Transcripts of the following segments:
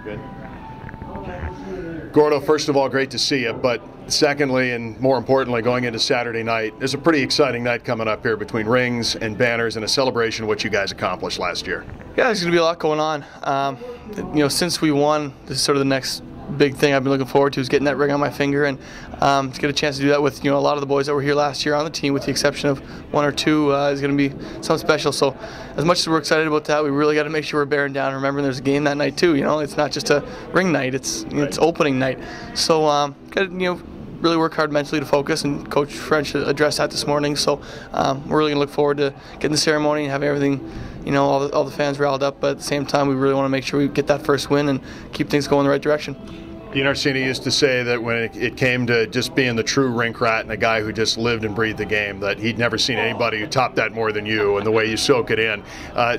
Good. Gordo, first of all, great to see you. But secondly, and more importantly, going into Saturday night, there's a pretty exciting night coming up here between rings and banners and a celebration of what you guys accomplished last year. Yeah, there's going to be a lot going on. Since we won, this is sort of the next big thing I've been looking forward to is getting that ring on my finger, and to get a chance to do that with a lot of the boys that were here last year on the team, with the exception of one or two, is going to be something special. So as much as we're excited about that, we really got to make sure we're bearing down and remembering there's a game that night too. It's not just a ring night; it's opening night. So got to really work hard mentally to focus, and Coach French addressed that this morning. So we're really going to look forward to getting the ceremony and having everything, all the fans riled up. But at the same time, we really want to make sure we get that first win and keep things going in the right direction. Dean Arsini used to say that when it came to just being the true rink rat and a guy who just lived and breathed the game, that he'd never seen anybody who topped that more than you, and the way you soak it in.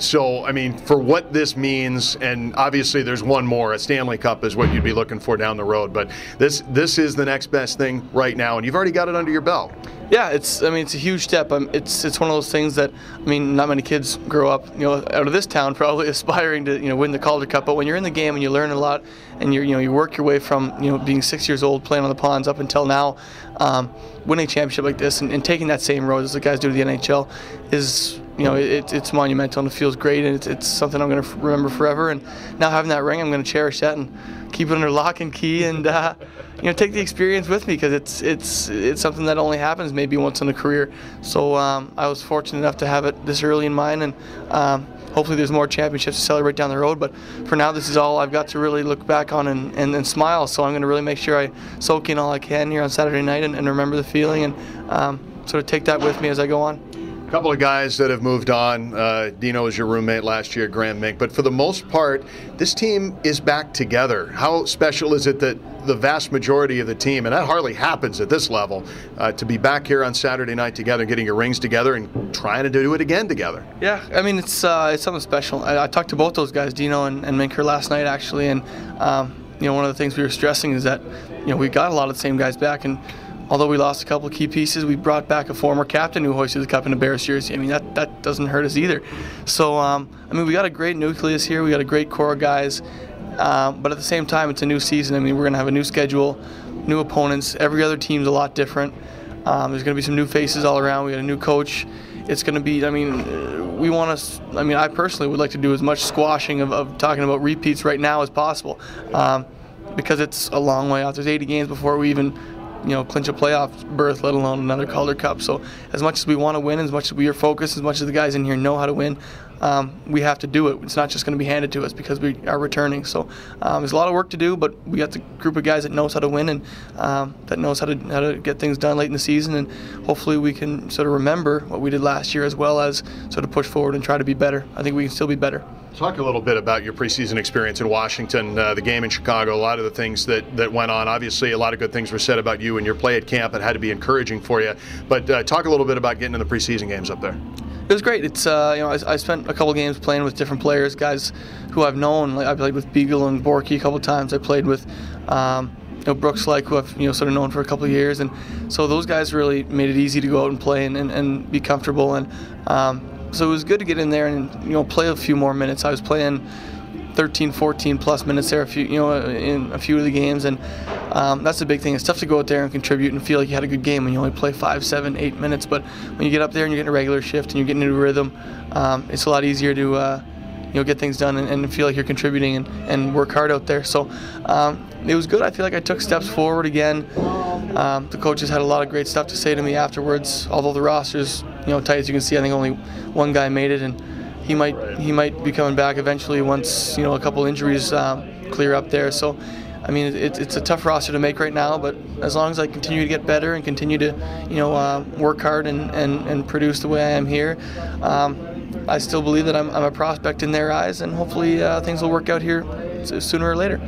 So, I mean, for what this means, and obviously there's one more, a Stanley Cup is what you'd be looking for down the road, but this is the next best thing right now, and you've already got it under your belt. Yeah, it's a huge step. It's one of those things that, not many kids grow up, out of this town probably aspiring to, win the Calder Cup. But when you're in the game and you learn a lot, and you work your way from, being 6 years old playing on the ponds up until now, winning a championship like this and taking that same road as the guys do to the NHL is, it's monumental, and it feels great, and it's something I'm going to remember forever. And now having that ring, I'm going to cherish that and keep it under lock and key, and take the experience with me, because it's something that only happens maybe once in a career. So I was fortunate enough to have it this early in mine, and hopefully there's more championships to celebrate down the road. But for now, this is all I've got to really look back on and smile. So I'm going to really make sure I soak in all I can here on Saturday night and remember the feeling, and sort of take that with me as I go on. A couple of guys that have moved on. Dino was your roommate last year, Graham Mink. But for the most part, this team is back together. How special is it that the vast majority of the team, and that hardly happens at this level, to be back here on Saturday night together, getting your rings together and trying to do it again together? Yeah, it's something special. I talked to both those guys, Dino and Minker, last night actually, and one of the things we were stressing is that we got a lot of the same guys back, and although we lost a couple of key pieces, we brought back a former captain who hoisted the cup in a Bears jersey. That doesn't hurt us either. So, we got a great nucleus here. We got a great core of guys. But at the same time, it's a new season. We're going to have a new schedule, new opponents. Every other team's a lot different. There's going to be some new faces all around. We got a new coach. It's going to be, we want to, I personally would like to do as much squashing of talking about repeats right now as possible, because it's a long way out. There's 80 games before we even clinch a playoff berth, let alone another Calder Cup. So as much as we want to win, as much as we are focused, as much as the guys in here know how to win, we have to do it. It's not just going to be handed to us because we are returning. So there's a lot of work to do, but we got the group of guys that knows how to win, and that knows how to get things done late in the season, and hopefully we can sort of remember what we did last year, as well as sort of push forward and try to be better. I think we can still be better. Talk a little bit about your preseason experience in Washington, the game in Chicago, a lot of the things that went on. Obviously, a lot of good things were said about you and your play at camp that had to be encouraging for you. But talk a little bit about getting in the preseason games up there. It was great. It's I spent a couple games playing with different players, guys who I've known. Like I played with Beagle and Borky a couple times. I played with Brooks, who I've sort of known for a couple of years, and so those guys really made it easy to go out and play and be comfortable. And so it was good to get in there and play a few more minutes. I was playing 13, 14 plus minutes there in a few of the games, and that's the big thing. It's tough to go out there and contribute and feel like you had a good game when you only play 5, 7, 8 minutes. But when you get up there and you're getting a regular shift and you're getting into a rhythm, it's a lot easier to get things done and feel like you're contributing and work hard out there. So it was good. I feel like I took steps forward again. The coaches had a lot of great stuff to say to me afterwards. Although the roster's tight as you can see, I think only one guy made it, and he might be coming back eventually once a couple injuries clear up there. So it's a tough roster to make right now, but as long as I continue to get better and continue to work hard and produce the way I am here, I still believe that I'm a prospect in their eyes, and hopefully things will work out here sooner or later.